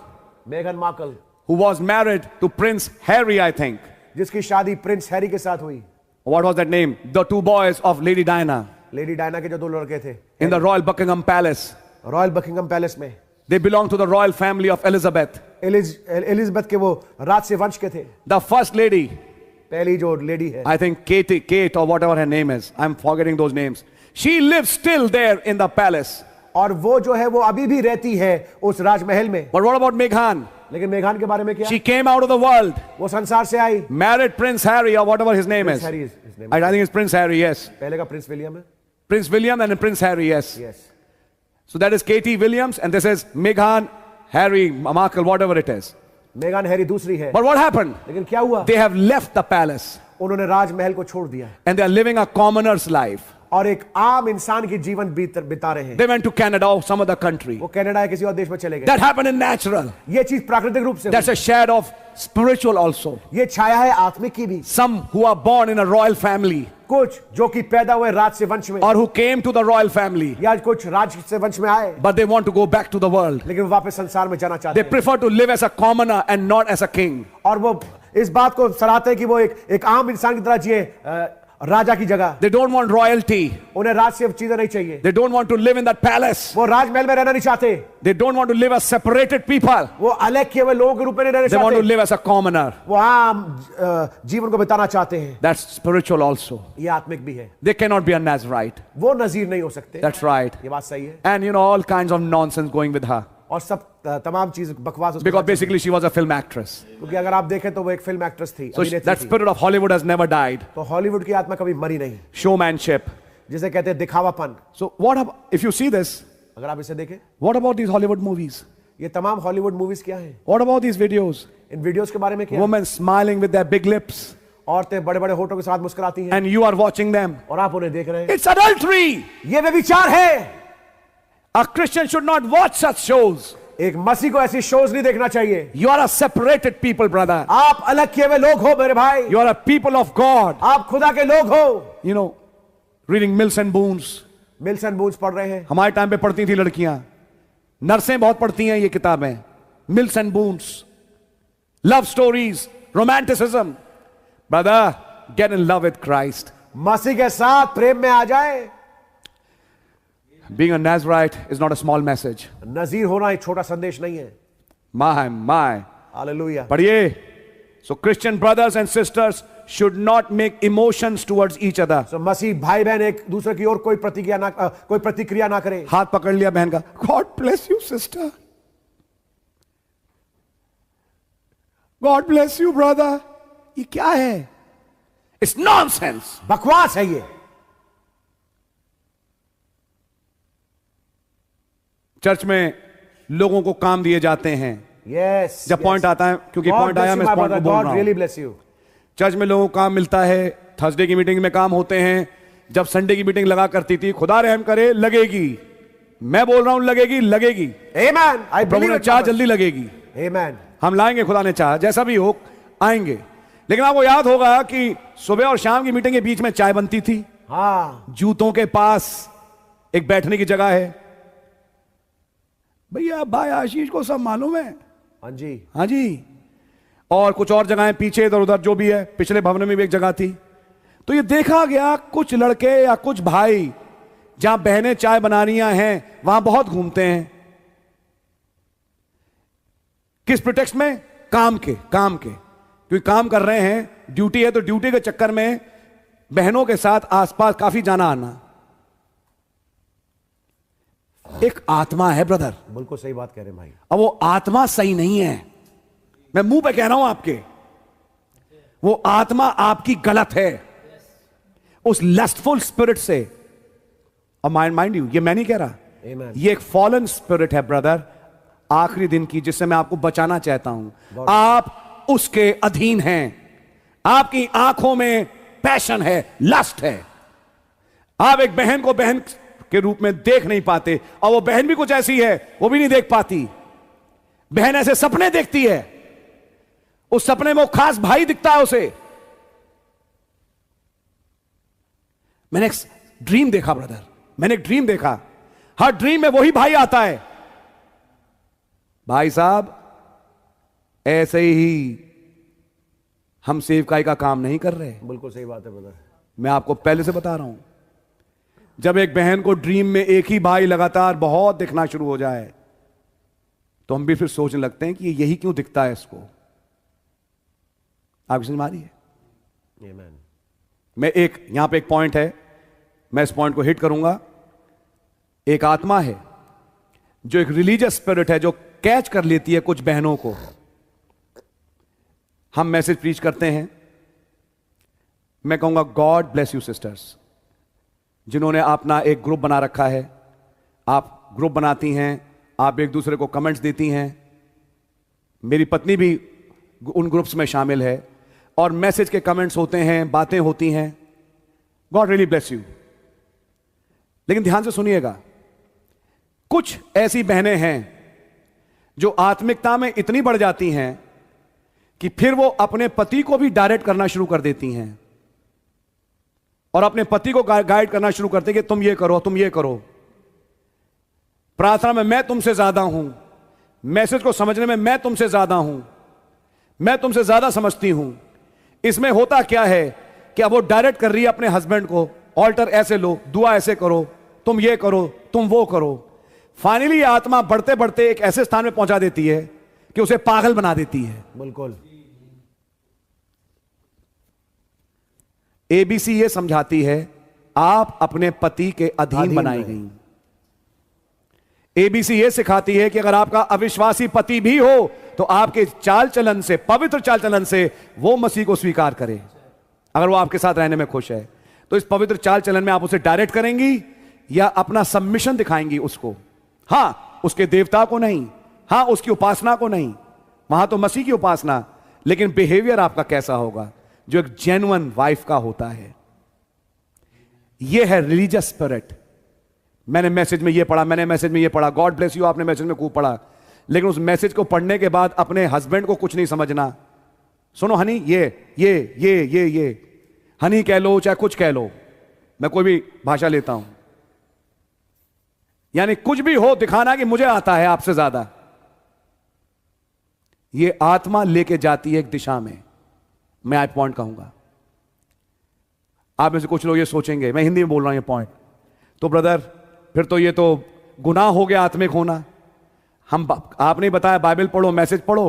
मेघन Markle, who was married to Prince Harry, I think. जिसकी शादी प्रिंस हैरी के साथ हुई। What was that name? The two boys of Lady Diana lady Diana के जो दो लड़के थे in the Royal Buckingham Palace. Royal Buckingham palace में। They belonged to the royal family of Elizabeth. Elizabeth के वो राज से वंश के थे। The first lady, पहली जो लेडी है, I think Kate or whatever her name is. I'm forgetting those names. She lives still there in the palace. और वो जो है वो अभी भी रहती है उस राजमहल में। But what about Meghan? लेकिन मेघान के बारे में क्या? She came out of the world, वो संसार से आई। married Prince Harry or whatever his name is. Prince Harry is his name. I think it's Prince Harry, yes. पहले का प्रिंस विलियम है। Prince William and then Prince Harry, yes. Yes, So that is Katie Williams and this is Meghan Harry Markle, whatever it is. मेघान हैरी दूसरी है। But what happened? लेकिन क्या हुआ? They have left the palace उन्होंने राजमहल को छोड़ दिया and they are living a commoner's life. और एक आम इंसान की जीवन बिता रहे हैं। They went to Canada or some other country. वो कनाडा या किसी और देश में चले गए। That happened in natural. ये चीज प्राकृतिक रूप से That's a shadow of spiritual also. ये छाया है आत्मिक की भी। Some who are born in a royal family कुछ जो कि पैदा हुए राज से वंश में, or who came to the royal family, या कुछ राज से वंश में आए, but they want to go back to the world. लेकिन वो वापस संसार में जाना चाहते They prefer to live as a commoner and not as a king. और वो इस बात को सराहते हैं कि वो एक आम इंसान की तरह जिए राजा की जगह। They don't want royalty. उन्हें राज से चीजें नहीं चाहिए। They don't want to live in that palace. वो राजमहल में रहना नहीं चाहते। They don't want to live as separated people. वो अलग किए हुए लोगों के रूप में नहीं रहना They want to चाहते। live as a commoner. वो आम जीवन को बिताना चाहते हैं। That's spiritual also. ये आत्मिक भी है। They cannot be a Nazarite. वो नजीर नहीं हो सकते। That's right. ये बात सही है। And you know, all kinds of nonsense going with her. और सब तमाम चीज बकवास उसके Because साथ basically she was a film actress. चलती। क्योंकि अगर आप देखें तो वो एक फिल्म एक्ट्रेस थी, So अभिनेत्री that थी। spirit of Hollywood has never died. तो हॉलीवुड की आत्मा कभी मरी नहीं, Showmanship. जिसे कहते हैं दिखावापन। So what about, if you see this, अगर आप इसे देखें, what about these Hollywood movies? ये तमाम हॉलीवुड मूवीज क्या हैं? What about these videos? In videos के बारे में क्या? Women smiling with their big lips औरतें बड़े बड़े होठों के साथ मुस्कुराती हैं and you are watching them. और आप उन्हें देख रहे हैं। It's adultery. ये व्यभिचार है। A Christian should not watch such shows. एक मसीह को ऐसी शोज नहीं देखना चाहिए। You are a separated people, brother. आप अलग किए हुए लोग हो मेरे भाई। You are a people of God. आप खुदा के लोग हो। You know, reading Mills and Boons. Mills and Boons पढ़ रहे हैं। हमारे टाइम पे पढ़ती थी लड़कियां, नर्सें बहुत पढ़ती हैं ये किताबें। Mills and Boons, love stories, romanticism. Brother, get in love with Christ. मसीह के साथ प्रेम में आ जाए। Being a Nazarite is not a small message. नजीर होना एक छोटा संदेश नहीं है। My. हालेलुया। पढ़िए। So Christian brothers and sisters should not make emotions towards each other. तो मसीह भाई बहन एक दूसरे की ओर कोई प्रतिक्रिया ना करे। हाथ पकड़ लिया बहन का, God bless you sister. God bless you brother. ये क्या है? It's nonsense. बकवास है ये। चर्च में लोगों को काम दिए जाते हैं। Yes, जब पॉइंट आता है, क्योंकि पॉइंट आया, मैं इस पॉइंट को बोल रहा really हूं। bless you. चर्च में लोगों को काम मिलता है, थर्सडे की मीटिंग में काम होते हैं। जब संडे की मीटिंग लगा करती थी, खुदा रहम करे लगेगी, मैं बोल रहा हूं लगेगी, लगेगी। Amen. I प्रभु believe ने it. चाह brothers. जल्दी लगेगी। Amen. हम लाएंगे, खुदा ने चाहा, जैसा भी हो आएंगे। लेकिन आपको याद होगा कि सुबह और शाम की मीटिंग के बीच में चाय बनती थी। हाँ, जूतों के पास एक बैठने की जगह है। भैया भाई आशीष को सब मालूम है। हाँ जी, हाँ जी। और कुछ और जगहें पीछे इधर उधर जो भी है, पिछले भवन में भी एक जगह थी। तो ये देखा गया कुछ लड़के या कुछ भाई जहां बहनें चाय बनानियां हैं वहां बहुत घूमते हैं। किस प्रिटेक्स्ट में? काम के, काम के, क्योंकि काम कर रहे हैं, ड्यूटी है, तो ड्यूटी के चक्कर में बहनों के साथ आसपास काफी जाना आना। एक आत्मा है ब्रदर। बिल्कुल सही बात कह रहे हैं भाई। अब वो आत्मा सही नहीं है, मैं मुंह पे कह रहा हूं आपके। वो आत्मा आपकी गलत है, उस लस्टफुल स्पिरिट से। और माइंड यू, ये मैं नहीं कह रहा, Amen. ये एक फॉलन स्पिरिट है ब्रदर, आखिरी दिन की, जिससे मैं आपको बचाना चाहता हूं। आप उसके अधीन हैं। आपकी आंखों में पैशन है, लस्ट है। आप एक बहन को बहन के रूप में देख नहीं पाते, और वो बहन भी कुछ ऐसी है, वो भी नहीं देख पाती। बहन ऐसे सपने देखती है, उस सपने में वो खास भाई दिखता है उसे। मैंने एक ड्रीम देखा ब्रदर, मैंने एक ड्रीम देखा। हर ड्रीम में वही भाई आता है। भाई साहब, ऐसे ही हम सेवकाई का काम नहीं कर रहे। बिल्कुल सही बात है ब्रदर। मैं आपको पहले से बता रहा हूं, जब एक बहन को ड्रीम में एक ही भाई लगातार बहुत दिखना शुरू हो जाए, तो हम भी फिर सोचने लगते हैं कि यही क्यों दिखता है इसको। आपकी समझ में आ रही है? Amen. मैं एक यहां पे एक पॉइंट है, मैं इस पॉइंट को हिट करूंगा। एक आत्मा है जो एक रिलीजियस स्पिरिट है, जो कैच कर लेती है कुछ बहनों को। हम मैसेज प्रीच करते हैं, मैं कहूंगा गॉड ब्लेस यू सिस्टर्स, जिन्होंने अपना एक ग्रुप बना रखा है। आप ग्रुप बनाती हैं, आप एक दूसरे को कमेंट्स देती हैं। मेरी पत्नी भी उन ग्रुप्स में शामिल है, और मैसेज के कमेंट्स होते हैं, बातें होती हैं। God really bless you. लेकिन ध्यान से सुनिएगा, कुछ ऐसी बहनें हैं जो आत्मिकता में इतनी बढ़ जाती हैं कि फिर वो अपने पति को भी डायरेक्ट करना शुरू कर देती हैं, और अपने पति को गाइड करना शुरू करते हैं कि तुम ये करो, तुम ये करो। प्रार्थना में मैं तुमसे ज्यादा हूं, मैसेज को समझने में मैं तुमसे ज्यादा हूं, मैं तुमसे ज्यादा समझती हूं। इसमें होता क्या है कि अब वो डायरेक्ट कर रही है अपने हस्बैंड को, ऑल्टर ऐसे लो, दुआ ऐसे करो, तुम ये करो, तुम वो करो। फाइनली ये आत्मा बढ़ते बढ़ते एक ऐसे स्थान में पहुंचा देती है कि उसे पागल बना देती है। बिल्कुल। एबीसी ये समझाती है, आप अपने पति के अधीन बनाई गई। एबीसी ये सिखाती है कि अगर आपका अविश्वासी पति भी हो तो आपके चाल चलन से, पवित्र चाल चलन से वो मसीह को स्वीकार करे। अगर वो आपके साथ रहने में खुश है तो इस पवित्र चाल चलन में आप उसे डायरेक्ट करेंगी या अपना सबमिशन दिखाएंगी उसको। हां, उसके देवता को नहीं, हां उसकी उपासना को नहीं, वहां तो मसीह की उपासना, लेकिन बिहेवियर आपका कैसा होगा, जो एक जेन्युइन वाइफ का होता है। यह है रिलीजियस स्पिरिट। मैंने मैसेज में यह पढ़ा, मैंने मैसेज में यह पढ़ा, गॉड ब्लेस यू, आपने मैसेज में खूब पढ़ा, लेकिन उस मैसेज को पढ़ने के बाद अपने हस्बैंड को कुछ नहीं समझना। सुनो हनी, ये हनी कह लो चाहे कुछ कह लो, मैं कोई भी भाषा लेता हूं, यानी कुछ भी हो दिखाना कि मुझे आता है आपसे ज्यादा। ये आत्मा लेके जाती है एक दिशा में। मैं आज पॉइंट कहूंगा, आप में से कुछ लोग ये सोचेंगे मैं हिंदी में बोल रहा हूं ये पॉइंट, तो ब्रदर फिर तो ये तो गुनाह हो गया आत्मिक होना। हम आपने बताया बाइबल पढ़ो, मैसेज पढ़ो,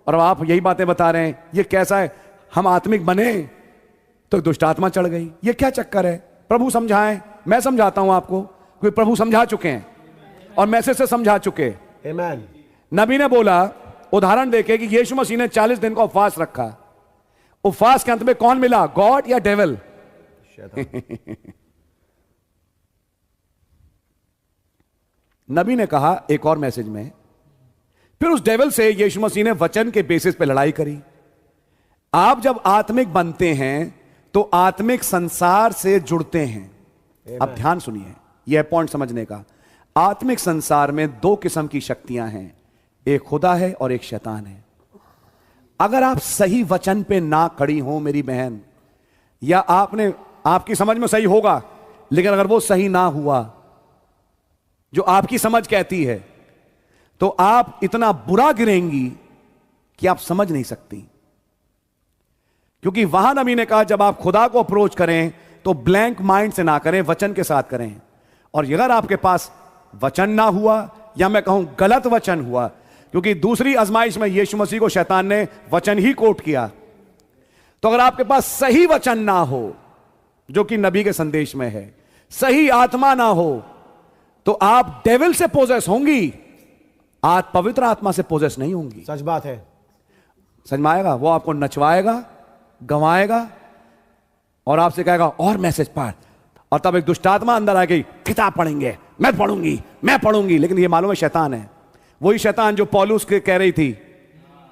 और अब आप यही बातें बता रहे हैं, ये कैसा है? हम आत्मिक बने तो दुष्ट आत्मा चढ़ गई। ये क्या चक्कर है? प्रभु समझाएं, मैं समझाता हूं आपको, क्योंकि प्रभु समझा चुके हैं और मैसेज से समझा चुके। Amen. नबी ने बोला, उदाहरण देके, कि यीशु मसीह ने 40 दिन का उपवास रखा। उपवास के अंत में कौन मिला, गॉड या डेविल? नबी ने कहा एक और मैसेज में, फिर उस डेविल से यीशु मसीह ने वचन के बेसिस पे लड़ाई करी। आप जब आत्मिक बनते हैं तो आत्मिक संसार से जुड़ते हैं। अब ध्यान सुनिए, यह पॉइंट समझने का। आत्मिक संसार में दो किस्म की शक्तियां हैं, एक खुदा है और एक शैतान है। अगर आप सही वचन पे ना खड़ी हो मेरी बहन, या आपकी समझ में सही होगा लेकिन अगर वो सही ना हुआ जो आपकी समझ कहती है, तो आप इतना बुरा गिरेंगी कि आप समझ नहीं सकती। क्योंकि वहां नबी ने कहा जब आप खुदा को अप्रोच करें तो ब्लैंक माइंड से ना करें, वचन के साथ करें। और अगर आपके पास वचन ना हुआ, या मैं कहूं गलत वचन हुआ, क्योंकि दूसरी आजमाइश में यीशु मसीह को शैतान ने वचन ही कोट किया, तो अगर आपके पास सही वचन ना हो जो कि नबी के संदेश में है, सही आत्मा ना हो, तो आप डेविल से पोजेस होंगी, आज पवित्र आत्मा से पोजेस नहीं होंगी। सच बात है। समझ में आएगा? वो आपको नचवाएगा, गंवाएगा और आपसे कहेगा और मैसेज पढ़, और तब एक दुष्ट आत्मा अंदर आ गई, किताब पढ़ेंगे, मैं पढ़ूंगी। लेकिन ये मालूम है शैतान है, वही शैतान जो पौलुस के कह रही थी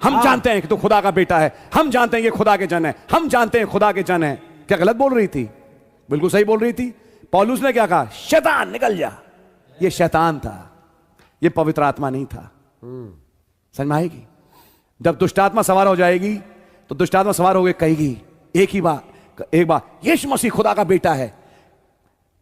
हम जानते हैं कि तू खुदा का बेटा है, हम जानते हैं ये खुदा के जन है, हम जानते हैं खुदा के जन है। क्या गलत बोल रही थी? बिल्कुल सही बोल रही थी। पौलुस ने क्या कहा? शैतान निकल जा। ये शैतान था, ये पवित्र आत्मा नहीं था। समझ में आएगी? जब दुष्ट आत्मा सवार हो जाएगी तो दुष्ट आत्मा सवार हो गई, कहेगी एक बार यीशु मसीह खुदा का बेटा है।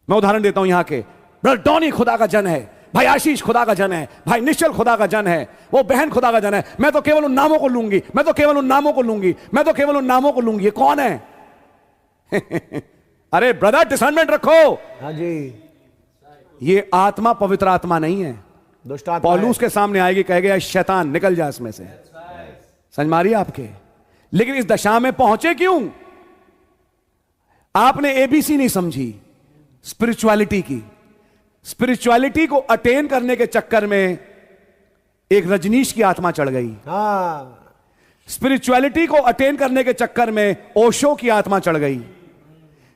मैं उदाहरण देता हूं, यहां के ब्रदर डॉनी खुदा का जन है, भाई आशीष खुदा का जन है, भाई निश्चल खुदा का जन है, वो बहन खुदा का जन है। मैं तो केवल उन नामों को लूंगी, मैं तो केवल उन नामों को लूंगी। ये कौन है? अरे ब्रदर डिसर्नमेंट रखो। हाँ जी, ये आत्मा पवित्र आत्मा नहीं है, दुष्ट आत्मा पौलुस के सामने आएगी, कहेगा शैतान निकल जा इसमें से। समझ मारी आपके? लेकिन इस दशा में पहुंचे क्यों? आपने एबीसी नहीं समझी स्पिरिचुअलिटी की। स्पिरिचुअलिटी को अटेन करने के चक्कर में एक रजनीश की आत्मा चढ़ गई। हाँ, स्पिरिचुअलिटी को अटेन करने के चक्कर में ओशो की आत्मा चढ़ गई।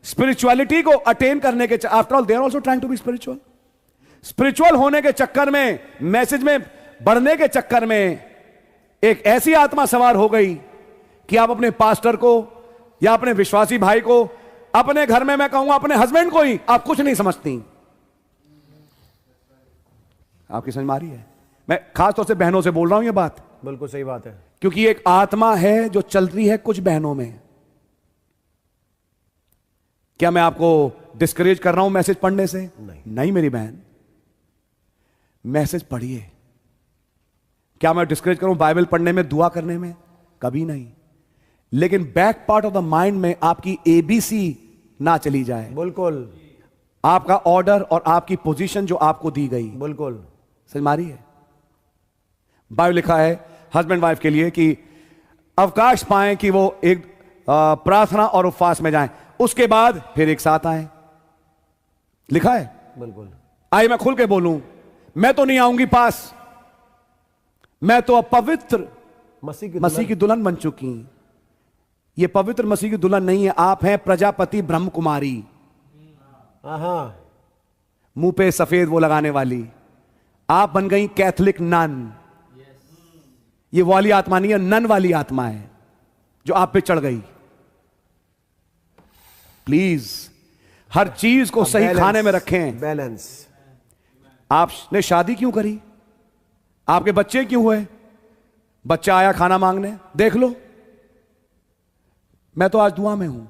स्पिरिचुअलिटी को अटेन करने के after all they are also trying to be spiritual होने के चक्कर में, मैसेज में बढ़ने के चक्कर में एक ऐसी आत्मा सवार हो गई कि आप अपने पास्टर को या अपने विश्वासी भाई को, अपने घर में मैं कहूंगा अपने हस्बैंड को ही आप कुछ नहीं समझती। आपकी समझ में आ रही है? मैं खासतौर से बहनों से बोल रहा हूं ये बात, बिल्कुल सही बात है। क्योंकि एक आत्मा है जो चल रही है कुछ बहनों में। क्या मैं आपको डिस्करेज कर रहा हूं मैसेज पढ़ने से? नहीं मेरी बहन, मैसेज पढ़िए। क्या मैं डिस्करेज करूं बाइबल पढ़ने में, दुआ करने में? कभी नहीं। लेकिन back part of the mind में आपकी एबीसी ना चली जाए। बिल्कुल, आपका ऑर्डर और आपकी पोजीशन जो आपको दी गई, बिल्कुल समझ मारी है? बाइबल लिखा है हस्बैंड वाइफ के लिए कि अवकाश पाएं कि वो एक प्रार्थना और उपवास में जाएं, उसके बाद फिर एक साथ आए। लिखा है। बिल्कुल। आइए मैं खुल के बोलूं, मैं तो नहीं आऊंगी पास, मैं तो अब पवित्र मसीह की दुल्हन बन चुकी। ये पवित्र मसीह की दुल्हन नहीं है, आप हैं प्रजापति ब्रह्म कुमारी। मुंह पे सफेद वो लगाने वाली, आप बन गई कैथलिक नन। ये वाली आत्मा नहीं है, नन वाली आत्मा है जो आप पे चढ़ गई। प्लीज हर चीज को सही खाने में रखें। बैलेंस। आपने शादी क्यों करी? आपके बच्चे क्यों हुए? बच्चा आया खाना मांगने, देख लो। मैं तो आज दुआ में हूं।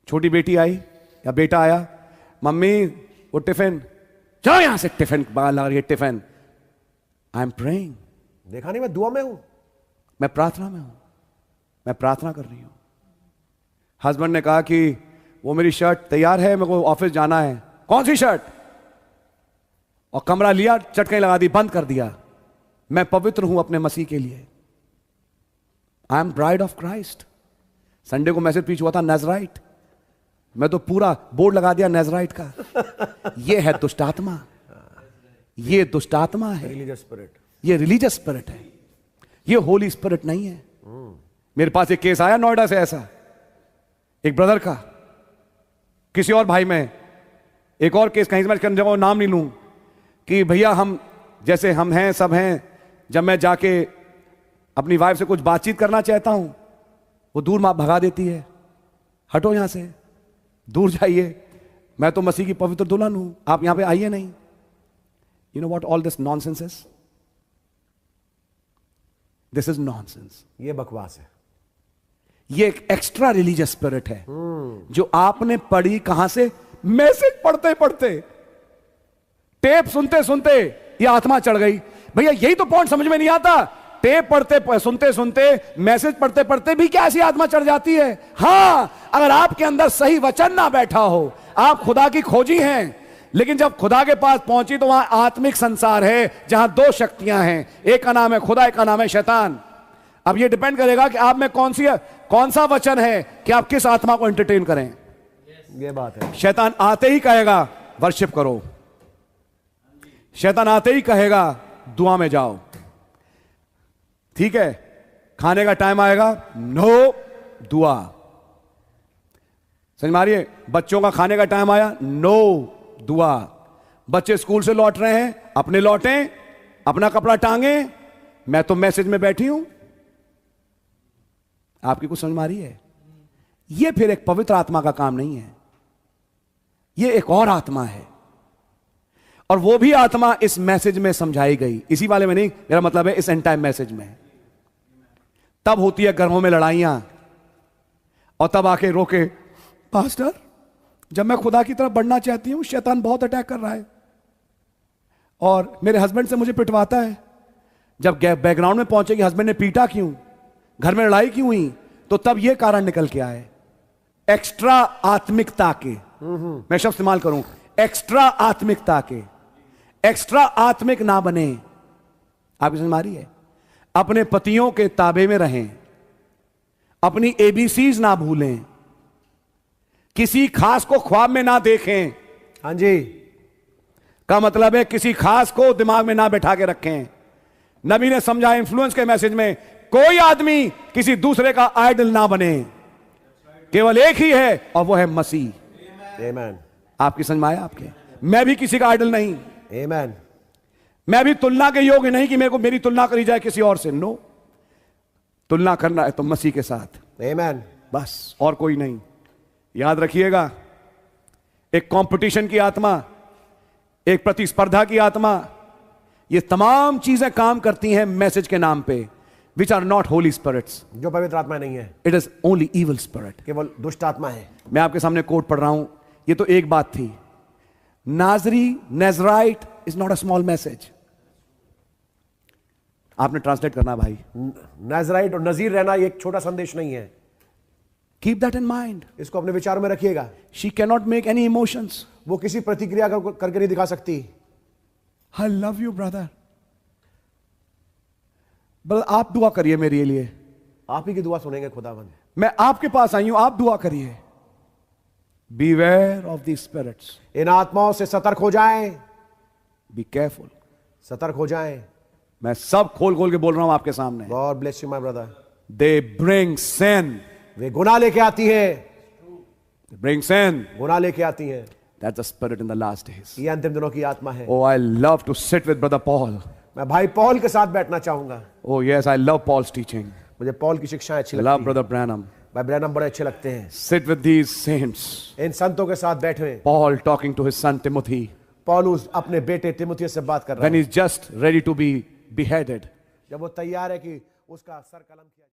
छोटी बेटी आई या बेटा आया, मम्मी वो टिफिन, चलो यहां से टिफिन बाहर लगा रही है टिफिन। I am praying. देखा नहीं, मैं दुआ में हूं, मैं प्रार्थना में हूं, मैं प्रार्थना कर रही हूं। हस्बैंड ने कहा कि वो मेरी शर्ट तैयार है, मेरे को ऑफिस जाना है। कौन सी शर्ट? और कमरा लिया, चटकें लगा दी, बंद कर दिया। मैं पवित्र हूं अपने मसीह के लिए। I am bride of Christ. Sunday को मैसेज पीछ हुआ था नजराइट, मैं तो पूरा बोर्ड लगा दिया नजराइट का। ये है दुष्ट आत्मा, ये दुष्ट आत्मा है, रिलीजियस स्पिरिट। ये रिलीजियस स्पिरिट है, ये होली स्पिरिट नहीं है। मेरे पास एक केस आया नोएडा से, ऐसा एक ब्रदर का, किसी और भाई में एक और केस कहीं से, मैं नाम नहीं लूं, कि भैया हम जैसे हम हैं सब हैं, जब मैं जाके अपनी वाइफ से कुछ बातचीत करना चाहता हूं, वो दूर मां भगा देती है, हटो यहां से, दूर जाइए, मैं तो मसीह की पवित्र दुल्हन हूं, आप यहां पे आइए नहीं। You know what all this nonsense is? This is nonsense. ये बकवास है। ये एक एक्स्ट्रा रिलीजियस स्पिरिट है जो आपने पढ़ी कहां से? मैसेज पढ़ते पढ़ते, टेप सुनते सुनते ये आत्मा चढ़ गई। भैया यही तो पॉइंट समझ में नहीं आता। टेप पढ़ते सुनते सुनते, मैसेज पढ़ते पढ़ते भी क्या ऐसी आत्मा चढ़ जाती है? हां, अगर आपके अंदर सही वचन ना बैठा हो, आप खुदा की खोजी हैं, लेकिन जब खुदा के पास पहुंची तो वहां आत्मिक संसार है जहां दो शक्तियां हैं, एक का नाम है खुदा, एक का नाम है शैतान। अब ये डिपेंड करेगा कि आप में कौन सा वचन है कि आप किस आत्मा को एंटरटेन करें। ये बात है। शैतान आते ही कहेगा वर्शिप करो, शैतान आते ही कहेगा दुआ में जाओ, ठीक है। खाने का टाइम आएगा, नो दुआ। समझ मारिए, बच्चों का खाने का टाइम आया, नो दुआ। बच्चे स्कूल से लौट रहे हैं, अपने लौटें, अपना कपड़ा टांगे, मैं तो मैसेज में बैठी हूं। आपकी कुछ समझ मारी है? यह फिर एक पवित्र आत्मा का काम नहीं है, यह एक और आत्मा है, और वो भी आत्मा इस मैसेज में समझाई गई, इसी वाले में नहीं, मेरा मतलब है इस एंटायर मैसेज में। तब होती है घरों में लड़ाइयां, और तब आके रोके, पास्टर जब मैं खुदा की तरफ बढ़ना चाहती हूं शैतान बहुत अटैक कर रहा है, और मेरे हस्बैंड से मुझे पिटवाता है। जब बैकग्राउंड में पहुंचे कि हस्बैंड ने पीटा क्यों, घर में लड़ाई क्यों हुई, तो तब यह कारण निकल के आए, एक्स्ट्रा आत्मिकता के। मैं शब्द इस्तेमाल करूं, एक्स्ट्रा आत्मिकता के। एक्स्ट्रा आत्मिक ना बने। आपकी समझ मारी है? अपने पतियों के ताबे में रहें, अपनी एबीसीज ना भूलें, किसी खास को ख्वाब में ना देखें। हाँ जी, का मतलब है किसी खास को दिमाग में ना बैठा के रखें। नबी ने समझा इन्फ्लुएंस के मैसेज में, कोई आदमी किसी दूसरे का आइडल ना बने, केवल एक ही है और वो है मसीह। आमेन। आपकी समझ में आया? आपके मैं भी किसी का आइडल नहीं, आमेन। मैं भी तुलना के योग्य नहीं कि मेरे को मेरी तुलना करी जाए किसी और से। नो, तुलना करना है तो मसीह के साथ, आमेन। बस, और कोई नहीं। याद रखिएगा, एक कंपटीशन की आत्मा, एक प्रतिस्पर्धा की आत्मा, ये तमाम चीजें काम करती हैं मैसेज के नाम पे, which are not holy spirits. जो पवित्र आत्मा नहीं है, it is only evil spirit, केवल दुष्ट आत्मा है। मैं आपके सामने कोट पढ़ रहा हूं, ये तो एक बात थी। नाजरी, Nazarite is not a small message. आपने ट्रांसलेट करना भाई। नाजराइट और नजीर रहना ये एक छोटा संदेश नहीं है। कीप दैट इन माइंड, इसको अपने विचारों में रखिएगा। She can not make any emotions, वो किसी प्रतिक्रिया करके नहीं दिखा सकती। आई लव यू ब्रदर, बल आप दुआ करिए मेरे लिए, आप ही की दुआ सुनेंगे खुदावंद। मैं आपके पास आई हूं, आप दुआ करिए। बीवेयर ऑफ द स्पिरिट्स, इन आत्माओं से सतर्क हो जाएं, बी केयरफुल, सतर्क हो जाएं। मैं सब खोल खोल के बोल रहा हूं आपके सामने। God bless you my brother. They bring sin, वे गुनाह लेके आती है, bring sin. गुनाह लेके आती है। That's the spirit in the last days. ये अंतिम दिनों की आत्मा है। Oh, I love to sit with Brother Paul. मैं भाई पॉल के साथ बैठना चाहूंगा। Oh yes, I love Paul's teaching. मुझे पॉल की शिक्षाएं अच्छी I लगती love हैं। Brother Branham. भाई ब्रैनम बड़े अच्छे लगते हैं। Sit with these saints. इन संतों के साथ बैठे। Paul talking to his son Timothy पौलुस अपने बेटे तिमुथियुस से बात कर रहा when है, he's just ready to be beheaded. जब वो तैयार है कि उसका सर कलम किया